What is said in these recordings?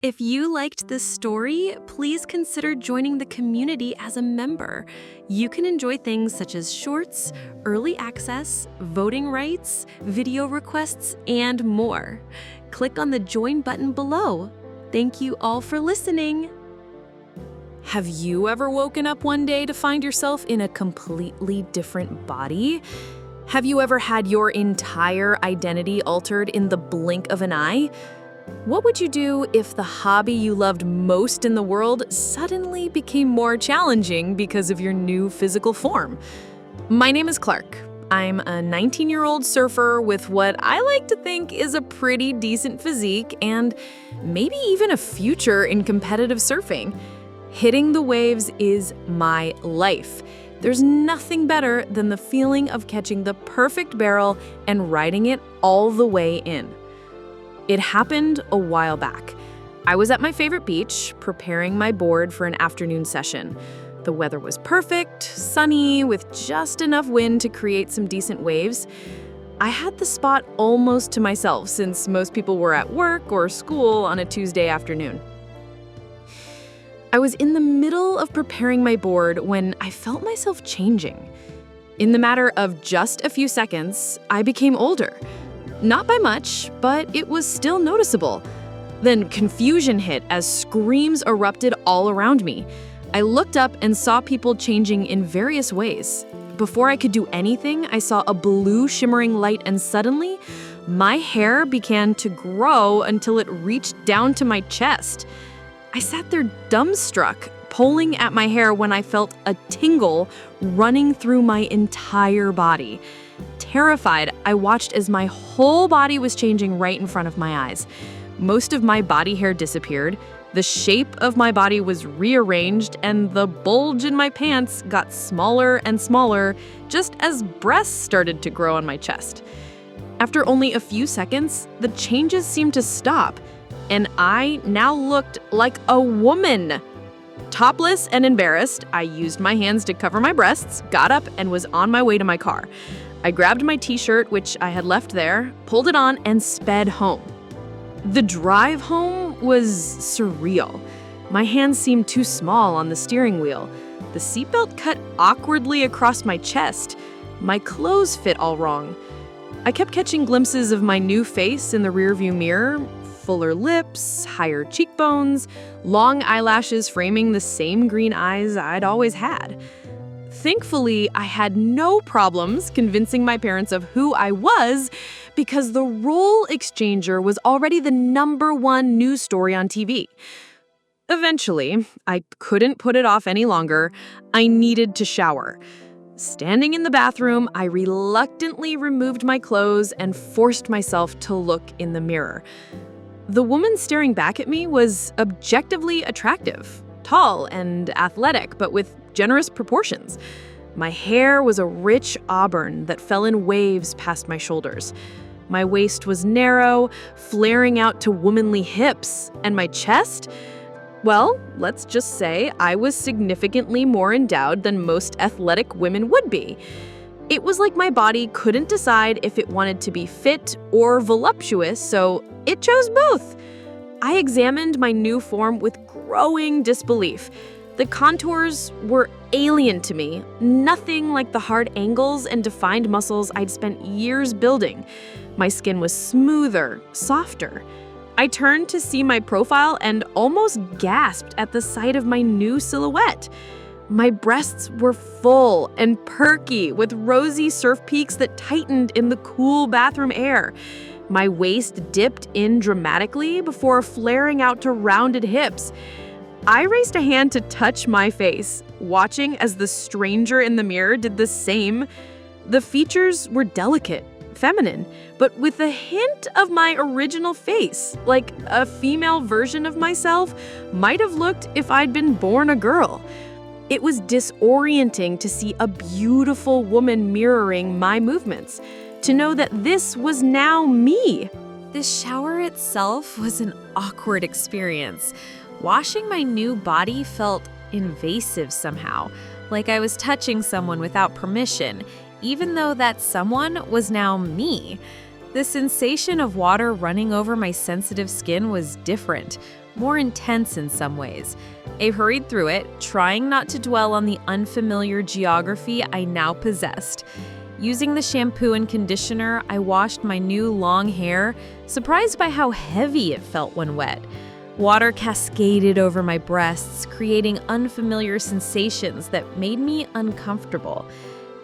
If you liked this story, please consider joining the community as a member. You can enjoy things such as shorts, early access, voting rights, video requests, and more. Click on the join button below. Thank you all for listening. Have you ever woken up one day to find yourself in a completely different body? Have you ever had your entire identity altered in the blink of an eye? What would you do if the hobby you loved most in the world suddenly became more challenging because of your new physical form? My name is Clark. I'm a 19-year-old surfer with what I like to think is a pretty decent physique and maybe even a future in competitive surfing. Hitting the waves is my life. There's nothing better than the feeling of catching the perfect barrel and riding it all the way in. It happened a while back. I was at my favorite beach, preparing my board for an afternoon session. The weather was perfect, sunny, with just enough wind to create some decent waves. I had the spot almost to myself since most people were at work or school on a Tuesday afternoon. I was in the middle of preparing my board when I felt myself changing. In the matter of just a few seconds, I became older. Not by much, but it was still noticeable. Then confusion hit as screams erupted all around me. I looked up and saw people changing in various ways. Before I could do anything, I saw a blue shimmering light and suddenly, my hair began to grow until it reached down to my chest. I sat there dumbstruck, pulling at my hair when I felt a tingle running through my entire body. Terrified, I watched as my whole body was changing right in front of my eyes. Most of my body hair disappeared, the shape of my body was rearranged, and the bulge in my pants got smaller and smaller just as breasts started to grow on my chest. After only a few seconds, the changes seemed to stop, and I now looked like a woman. Topless and embarrassed, I used my hands to cover my breasts, got up, and was on my way to my car. I grabbed my t-shirt, which I had left there, pulled it on, and sped home. The drive home was surreal. My hands seemed too small on the steering wheel. The seatbelt cut awkwardly across my chest. My clothes fit all wrong. I kept catching glimpses of my new face in the rearview mirror, fuller lips, higher cheekbones, long eyelashes framing the same green eyes I'd always had. Thankfully, I had no problems convincing my parents of who I was because the role exchanger was already the #1 news story on TV. Eventually, I couldn't put it off any longer. I needed to shower. Standing in the bathroom, I reluctantly removed my clothes and forced myself to look in the mirror. The woman staring back at me was objectively attractive, tall and athletic, but with generous proportions. My hair was a rich auburn that fell in waves past my shoulders. My waist was narrow, flaring out to womanly hips, and my chest? Well, let's just say I was significantly more endowed than most athletic women would be. It was like my body couldn't decide if it wanted to be fit or voluptuous, so it chose both. I examined my new form with growing disbelief. The contours were alien to me, nothing like the hard angles and defined muscles I'd spent years building. My skin was smoother, softer. I turned to see my profile and almost gasped at the sight of my new silhouette. My breasts were full and perky with rosy surf peaks that tightened in the cool bathroom air. My waist dipped in dramatically before flaring out to rounded hips. I raised a hand to touch my face, watching as the stranger in the mirror did the same. The features were delicate, feminine, but with a hint of my original face, like a female version of myself might have looked if I'd been born a girl. It was disorienting to see a beautiful woman mirroring my movements, to know that this was now me. The shower itself was an awkward experience. Washing my new body felt invasive somehow, like I was touching someone without permission, even though that someone was now me. The sensation of water running over my sensitive skin was different, more intense in some ways. I hurried through it, trying not to dwell on the unfamiliar geography I now possessed. Using the shampoo and conditioner, I washed my new long hair, surprised by how heavy it felt when wet. Water cascaded over my breasts, creating unfamiliar sensations that made me uncomfortable.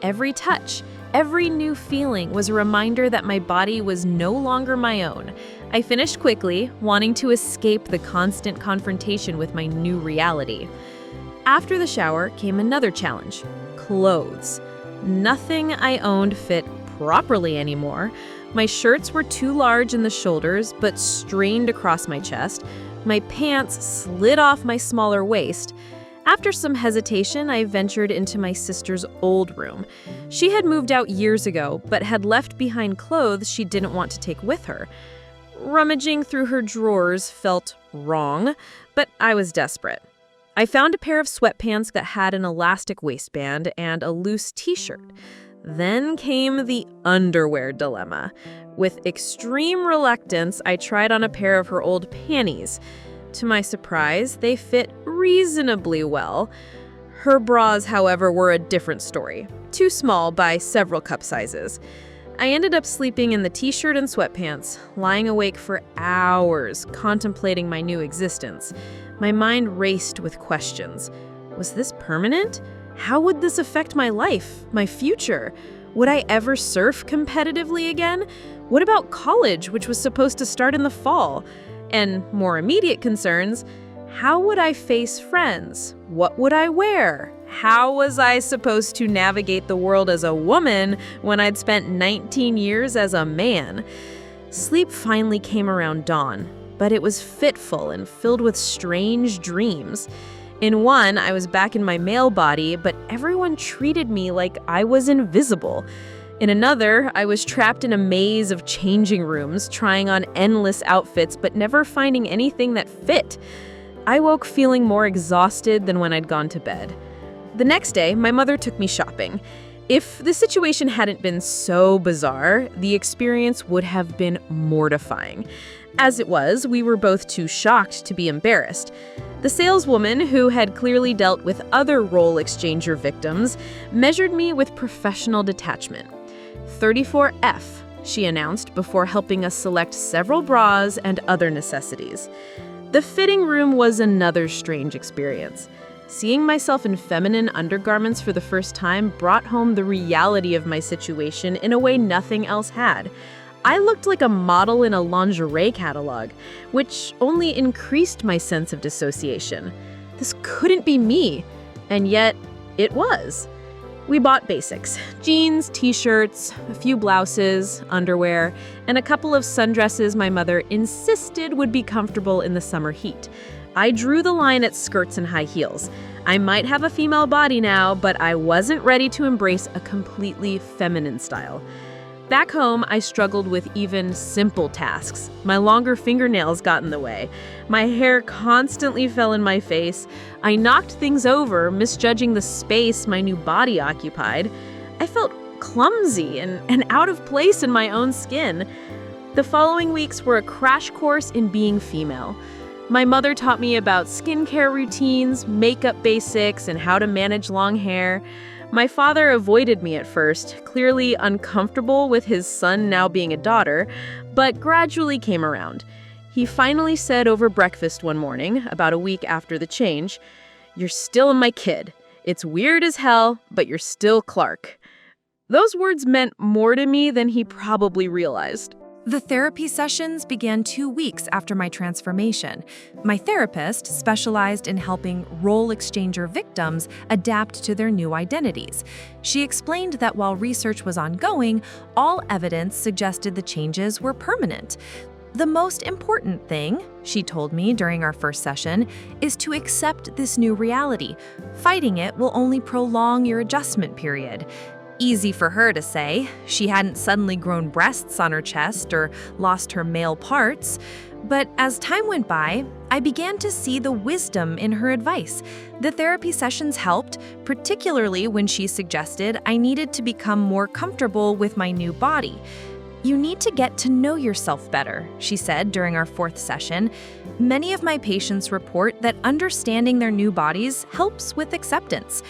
Every touch, every new feeling was a reminder that my body was no longer my own. I finished quickly, wanting to escape the constant confrontation with my new reality. After the shower came another challenge: clothes. Nothing I owned fit properly anymore. My shirts were too large in the shoulders, but strained across my chest. My pants slid off my smaller waist. After some hesitation, I ventured into my sister's old room. She had moved out years ago, but had left behind clothes she didn't want to take with her. Rummaging through her drawers felt wrong, but I was desperate. I found a pair of sweatpants that had an elastic waistband and a loose t-shirt. Then came the underwear dilemma. With extreme reluctance, I tried on a pair of her old panties. To my surprise, they fit reasonably well. Her bras, however, were a different story, too small by several cup sizes. I ended up sleeping in the t-shirt and sweatpants, lying awake for hours, contemplating my new existence. My mind raced with questions. Was this permanent? How would this affect my life, my future? Would I ever surf competitively again? What about college, which was supposed to start in the fall? And more immediate concerns, how would I face friends? What would I wear? How was I supposed to navigate the world as a woman when I'd spent 19 years as a man? Sleep finally came around dawn, but it was fitful and filled with strange dreams. In one, I was back in my male body, but everyone treated me like I was invisible. In another, I was trapped in a maze of changing rooms, trying on endless outfits but never finding anything that fit. I woke feeling more exhausted than when I'd gone to bed. The next day, my mother took me shopping. If the situation hadn't been so bizarre, the experience would have been mortifying. As it was, we were both too shocked to be embarrassed. The saleswoman, who had clearly dealt with other role exchanger victims, measured me with professional detachment. 34F, she announced before helping us select several bras and other necessities. The fitting room was another strange experience. Seeing myself in feminine undergarments for the first time brought home the reality of my situation in a way nothing else had. I looked like a model in a lingerie catalog, which only increased my sense of dissociation. This couldn't be me, and yet it was. We bought basics: jeans, t-shirts, a few blouses, underwear, and a couple of sundresses my mother insisted would be comfortable in the summer heat. I drew the line at skirts and high heels. I might have a female body now, but I wasn't ready to embrace a completely feminine style. Back home, I struggled with even simple tasks. My longer fingernails got in the way. My hair constantly fell in my face. I knocked things over, misjudging the space my new body occupied. I felt clumsy and out of place in my own skin. The following weeks were a crash course in being female. My mother taught me about skincare routines, makeup basics, and how to manage long hair. My father avoided me at first, clearly uncomfortable with his son now being a daughter, but gradually came around. He finally said over breakfast one morning, about a week after the change, "You're still my kid. It's weird as hell, but you're still Clark." Those words meant more to me than he probably realized. The therapy sessions began 2 weeks after my transformation. My therapist specialized in helping role exchanger victims adapt to their new identities. She explained that while research was ongoing, all evidence suggested the changes were permanent. The most important thing, she told me during our first session, is to accept this new reality. Fighting it will only prolong your adjustment period. Easy for her to say. She hadn't suddenly grown breasts on her chest or lost her male parts. But as time went by, I began to see the wisdom in her advice. The therapy sessions helped, particularly when she suggested I needed to become more comfortable with my new body. You need to get to know yourself better, she said during our 4th session. Many of my patients report that understanding their new bodies helps with acceptance.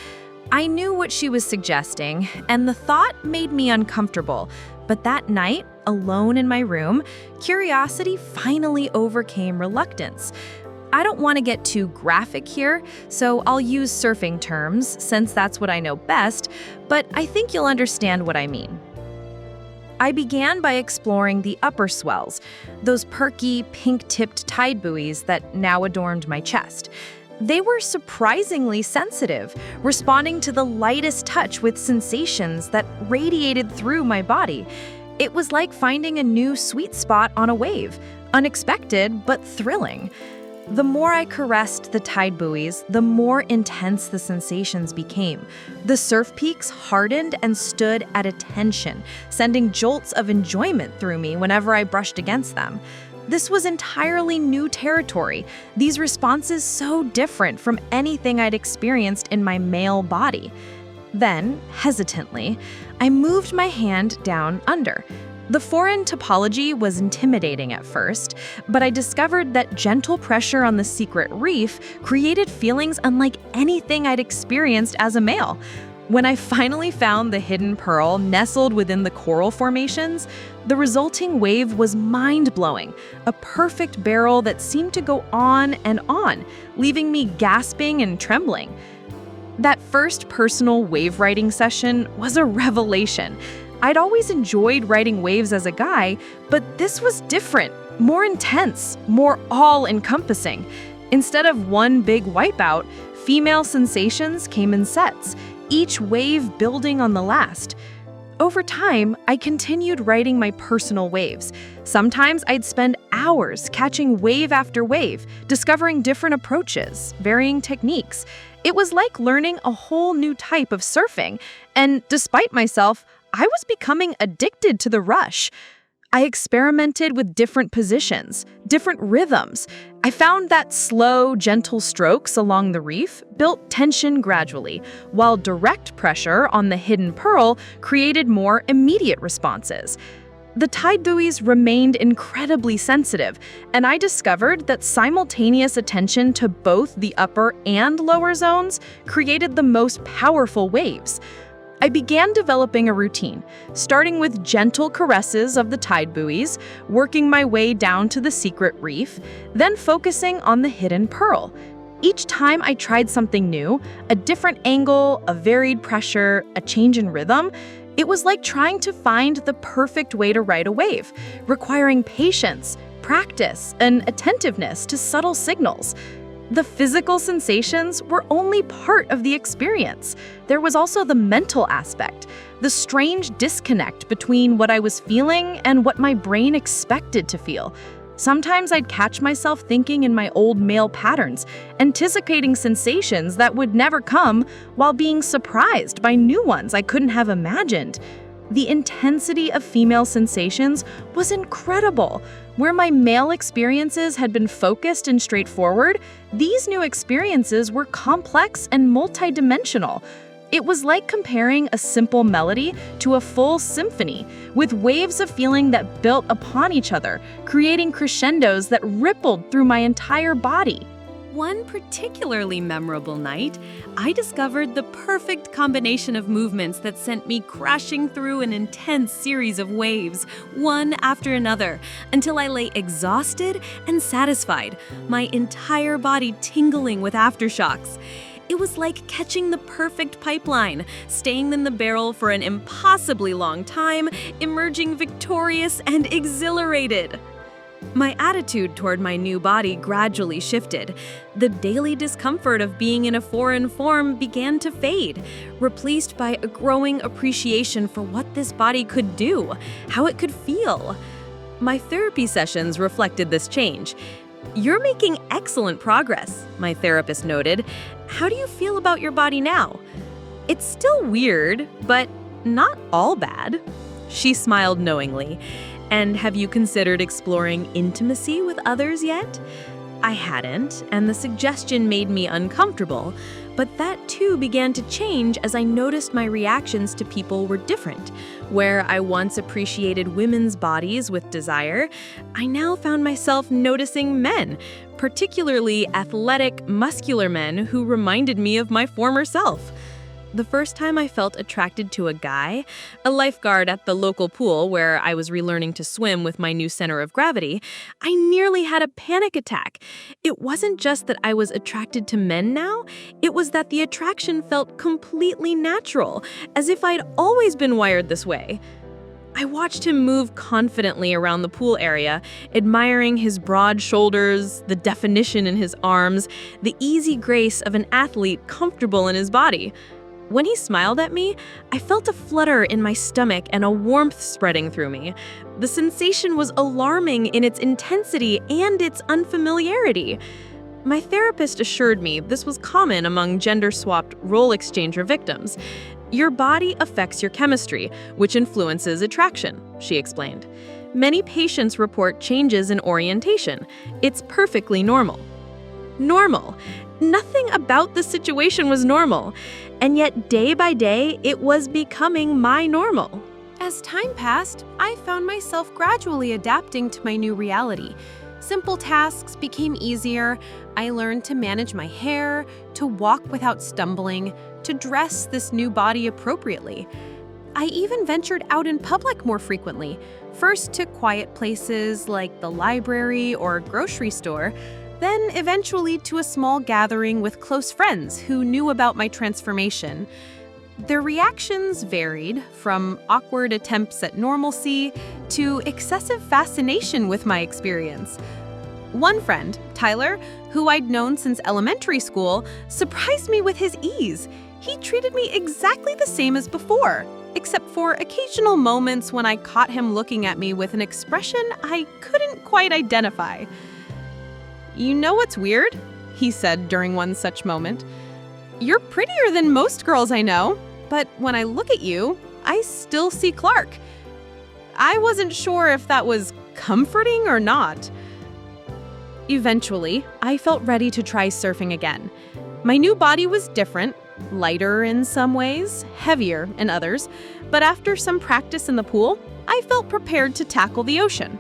I knew what she was suggesting, and the thought made me uncomfortable. But that night, alone in my room, curiosity finally overcame reluctance. I don't want to get too graphic here, so I'll use surfing terms since that's what I know best, but I think you'll understand what I mean. I began by exploring the upper swells, those perky, pink-tipped tide buoys that now adorned my chest. They were surprisingly sensitive, responding to the lightest touch with sensations that radiated through my body. It was like finding a new sweet spot on a wave, unexpected but thrilling. The more I caressed the tide buoys, the more intense the sensations became. The surf peaks hardened and stood at attention, sending jolts of enjoyment through me whenever I brushed against them. This was entirely new territory, these responses so different from anything I'd experienced in my male body. Then, hesitantly, I moved my hand down under. The foreign topology was intimidating at first, but I discovered that gentle pressure on the secret reef created feelings unlike anything I'd experienced as a male. When I finally found the hidden pearl nestled within the coral formations, the resulting wave was mind-blowing, a perfect barrel that seemed to go on, leaving me gasping and trembling. That first personal wave riding session was a revelation. I'd always enjoyed riding waves as a guy, but this was different, more intense, more all-encompassing. Instead of one big wipeout, female sensations came in sets, each wave building on the last. Over time, I continued riding my personal waves. Sometimes I'd spend hours catching wave after wave, discovering different approaches, varying techniques. It was like learning a whole new type of surfing, and despite myself, I was becoming addicted to the rush. I experimented with different positions, different rhythms. I found that slow, gentle strokes along the reef built tension gradually, while direct pressure on the hidden pearl created more immediate responses. The tide buoys remained incredibly sensitive, and I discovered that simultaneous attention to both the upper and lower zones created the most powerful waves. I began developing a routine, starting with gentle caresses of the tide buoys, working my way down to the secret reef, then focusing on the hidden pearl. Each time I tried something new, a different angle, a varied pressure, a change in rhythm, it was like trying to find the perfect way to ride a wave, requiring patience, practice, and attentiveness to subtle signals. The physical sensations were only part of the experience. There was also the mental aspect, the strange disconnect between what I was feeling and what my brain expected to feel. Sometimes I'd catch myself thinking in my old male patterns, anticipating sensations that would never come while being surprised by new ones I couldn't have imagined. The intensity of female sensations was incredible. Where my male experiences had been focused and straightforward, these new experiences were complex and multidimensional. It was like comparing a simple melody to a full symphony, with waves of feeling that built upon each other, creating crescendos that rippled through my entire body. One particularly memorable night, I discovered the perfect combination of movements that sent me crashing through an intense series of waves, one after another, until I lay exhausted and satisfied, my entire body tingling with aftershocks. It was like catching the perfect pipeline, staying in the barrel for an impossibly long time, emerging victorious and exhilarated. My attitude toward my new body gradually shifted. The daily discomfort of being in a foreign form began to fade, replaced by a growing appreciation for what this body could do, how it could feel. My therapy sessions reflected this change. "You're making excellent progress," my therapist noted. "How do you feel about your body now?" "It's still weird, but not all bad." She smiled knowingly. "And have you considered exploring intimacy with others yet?" I hadn't, and the suggestion made me uncomfortable, But that too began to change as I noticed my reactions to people were different. Where I once appreciated women's bodies with desire, I now found myself noticing men, particularly athletic, muscular men who reminded me of my former self. The first time I felt attracted to a guy, a lifeguard at the local pool where I was relearning to swim with my new center of gravity, I nearly had a panic attack. It wasn't just that I was attracted to men now, it was that the attraction felt completely natural, as if I'd always been wired this way. I watched him move confidently around the pool area, admiring his broad shoulders, the definition in his arms, the easy grace of an athlete comfortable in his body. When he smiled at me, I felt a flutter in my stomach and a warmth spreading through me. The sensation was alarming in its intensity and its unfamiliarity. My therapist assured me this was common among gender-swapped role exchanger victims. Your body affects your chemistry, which influences attraction, she explained. Many patients report changes in orientation. It's perfectly normal. Normal. Nothing about the situation was normal, and yet day by day, it was becoming my normal. As time passed, I found myself gradually adapting to my new reality. Simple tasks became easier. I learned to manage my hair, to walk without stumbling, to dress this new body appropriately. I even ventured out in public more frequently, first to quiet places like the library or grocery store, then eventually to a small gathering with close friends who knew about my transformation. Their reactions varied, from awkward attempts at normalcy to excessive fascination with my experience. One friend, Tyler, who I'd known since elementary school, surprised me with his ease. He treated me exactly the same as before, except for occasional moments when I caught him looking at me with an expression I couldn't quite identify. "You know what's weird?" he said during one such moment. "You're prettier than most girls I know, but when I look at you, I still see Clark." I wasn't sure if that was comforting or not. Eventually, I felt ready to try surfing again. My new body was different, lighter in some ways, heavier in others, but after some practice in the pool, I felt prepared to tackle the ocean.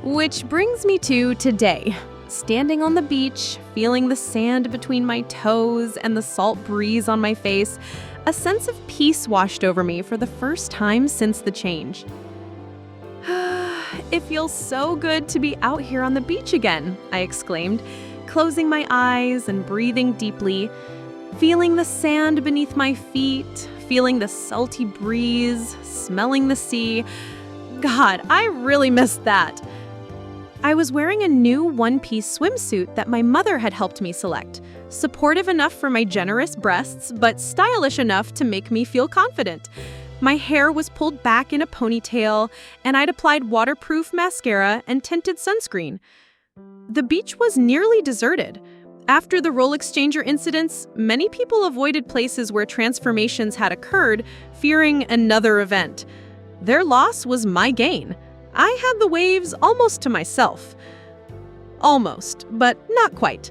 Which brings me to today. Standing on the beach, feeling the sand between my toes and the salt breeze on my face, a sense of peace washed over me for the first time since the change. "It feels so good to be out here on the beach again," I exclaimed, closing my eyes and breathing deeply, feeling the sand beneath my feet, feeling the salty breeze, smelling the sea. God, I really missed that. I was wearing a new one-piece swimsuit that my mother had helped me select, supportive enough for my generous breasts, but stylish enough to make me feel confident. My hair was pulled back in a ponytail, and I'd applied waterproof mascara and tinted sunscreen. The beach was nearly deserted. After the role exchanger incidents, many people avoided places where transformations had occurred, fearing another event. Their loss was my gain. I had the waves almost to myself. Almost, but not quite.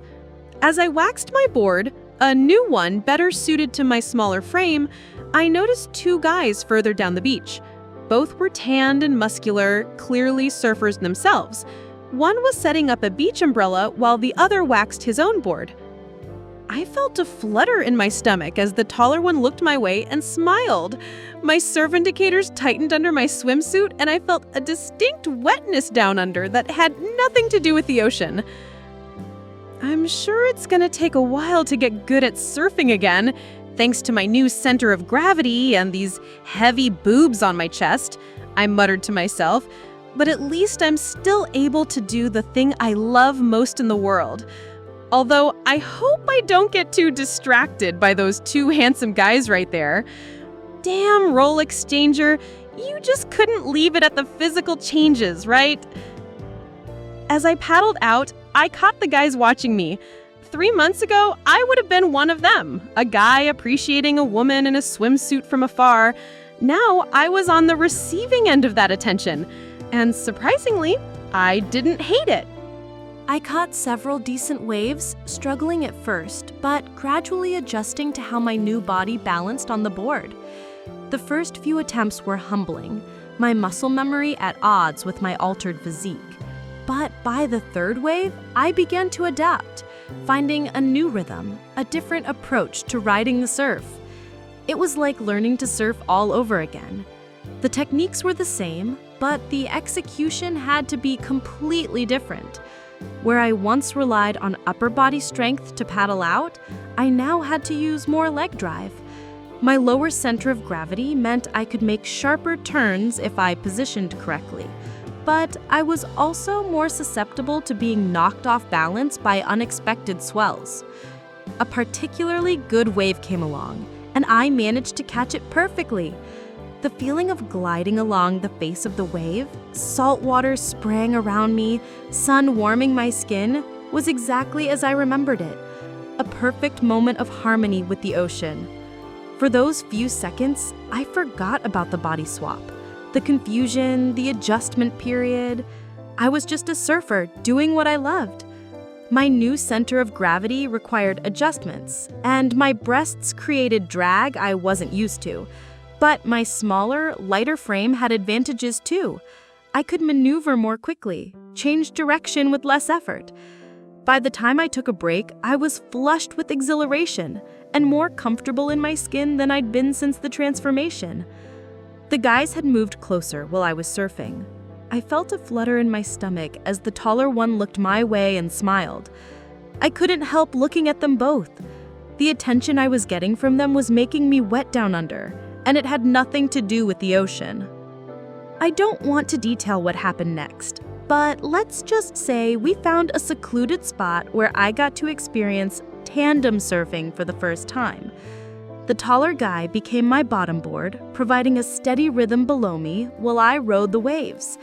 As I waxed my board, a new one better suited to my smaller frame, I noticed two guys further down the beach. Both were tanned and muscular, clearly surfers themselves. One was setting up a beach umbrella while the other waxed his own board. I felt a flutter in my stomach as the taller one looked my way and smiled. My surf indicators tightened under my swimsuit, and I felt a distinct wetness down under that had nothing to do with the ocean. I'm sure it's gonna take a while to get good at surfing again, thanks to my new center of gravity and these heavy boobs on my chest, I muttered to myself, but at least I'm still able to do the thing I love most in the world. Although I hope I don't get too distracted by those two handsome guys right there. Damn, role exchanger, you just couldn't leave it at the physical changes, right? As I paddled out, I caught the guys watching me. 3 months ago, I would have been one of them, a guy appreciating a woman in a swimsuit from afar. Now I was on the receiving end of that attention, and surprisingly, I didn't hate it. I caught several decent waves, struggling at first, but gradually adjusting to how my new body balanced on the board. The first few attempts were humbling, my muscle memory at odds with my altered physique. But by the third wave, I began to adapt, finding a new rhythm, a different approach to riding the surf. It was like learning to surf all over again. The techniques were the same, but the execution had to be completely different. Where I once relied on upper body strength to paddle out, I now had to use more leg drive. My lower center of gravity meant I could make sharper turns if I positioned correctly, but I was also more susceptible to being knocked off balance by unexpected swells. A particularly good wave came along, and I managed to catch it perfectly. The feeling of gliding along the face of the wave, salt water spraying around me, sun warming my skin, was exactly as I remembered it. A perfect moment of harmony with the ocean. For those few seconds, I forgot about the body swap, the confusion, the adjustment period. I was just a surfer doing what I loved. My new center of gravity required adjustments, and my breasts created drag I wasn't used to. But my smaller, lighter frame had advantages too. I could maneuver more quickly, change direction with less effort. By the time I took a break, I was flushed with exhilaration and more comfortable in my skin than I'd been since the transformation. The guys had moved closer while I was surfing. I felt a flutter in my stomach as the taller one looked my way and smiled. I couldn't help looking at them both. The attention I was getting from them was making me wet down under, and it had nothing to do with the ocean. I don't want to detail what happened next, but let's just say we found a secluded spot where I got to experience tandem surfing for the first time. The taller guy became my bottom board, providing a steady rhythm below me while I rode the waves.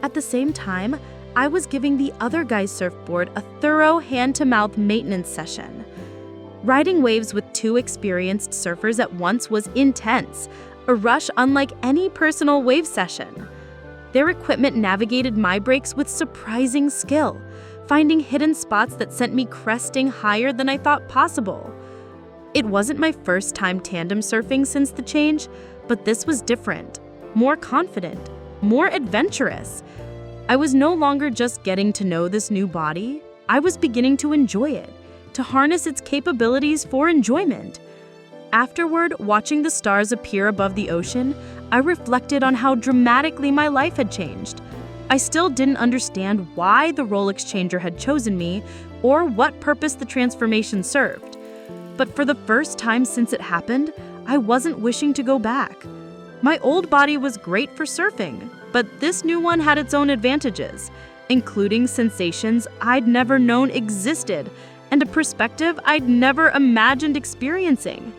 At the same time, I was giving the other guy's surfboard a thorough hand-to-mouth maintenance session. Riding waves with two experienced surfers at once was intense, a rush unlike any personal wave session. Their equipment navigated my breaks with surprising skill, finding hidden spots that sent me cresting higher than I thought possible. It wasn't my first time tandem surfing since the change, but this was different, more confident, more adventurous. I was no longer just getting to know this new body, I was beginning to enjoy it, to harness its capabilities for enjoyment. Afterward, watching the stars appear above the ocean, I reflected on how dramatically my life had changed. I still didn't understand why the role exchanger had chosen me or what purpose the transformation served. But for the first time since it happened, I wasn't wishing to go back. My old body was great for surfing, but this new one had its own advantages, including sensations I'd never known existed and a perspective I'd never imagined experiencing.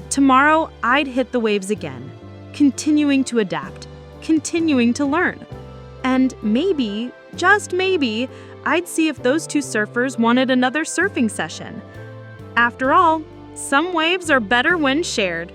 Tomorrow, I'd hit the waves again, continuing to adapt, continuing to learn. And maybe, just maybe, I'd see if those two surfers wanted another surfing session. After all, some waves are better when shared.